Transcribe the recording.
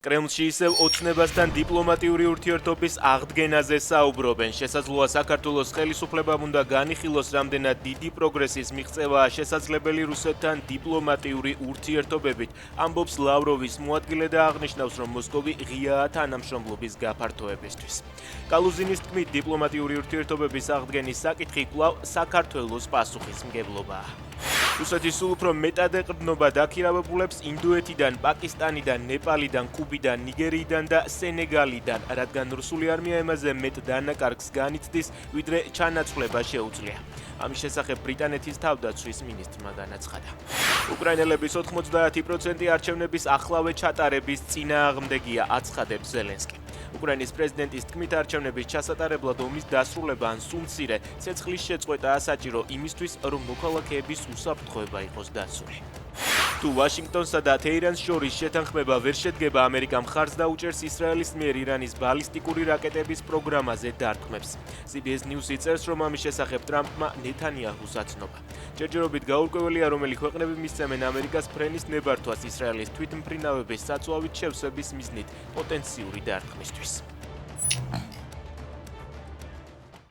კრემლში ისევ ოცნებასთან დიპლომატიური ურთიერთობის აღდგენაზე საუბრობენ. შესაძლოა საქართველოს ხელისუფლებამ უნდა განიხილოს, რამდენად დიდი პროგრესის მიღწევაა შესაძლებელი რუსეთთან დიპლომატიური ურთიერთობებით. ამბობს ლავროვის მოადგილე და აღნიშნავს, რომ მოსკოვი ღიაა თანამშრომლობის გაფართოებისთვის. კალუზინის თქმით, დიპლომატიური ურთიერთობების აღდგენის საკითხი კვლავ საქართველოს პასუხისმგებლობაა. რუსეთის სულ უფრო მეტად ეყრდნობა დაქირავებულებს ინდოეთიდან, პაკისტანიდან, ნეპალიდან, კუბიდან, ნიგერიიდან და სენეგალიდან, რადგან რუსული არმია ემაზე მეტ დანაკარგს განიცდის, ვიდრე ჩანაცვლება შეუძლია. ამის შესახებ ბრიტანეთის თავდაცვის მინისტრმა განაცხადა. უკრაინელების 90% არჩევნების ახლავე ჩატარების წინააღმდეგია, აცხადებს ზელენსკი. უკრაინის პრეზიდენტის თქმით, არჩევნების ჩასატარებლად ომის დასრულება ან სულ მცირე ცეცხლის შეწყვეტაა საჭირო იმისთვის, რომ მოქალაქეების უსაფრთხოება იყოს დაცული. თუ ვაშინგტონსა და თეირანს შორის შეთანხმება ვერ შედგება, ამერიკა მხარს დაუჭერს ისრაელის მიერ ირანის ბალისტიკური რაკეტების პროგრამაზე დარტყმებს. CBS News-ი წერს, რომ ამის შესახებ ტრამპმა ნეთანიაჰუს აცნობა. ჯერჯერობით გაურკვეველია, რომელი ქვეყნები მისცემენ ამერიკას ფრენის ნებართვას ისრაელის თვითმფრინავების საწვავით შევსების მიზნით პოტენციური დარტყმისთვის.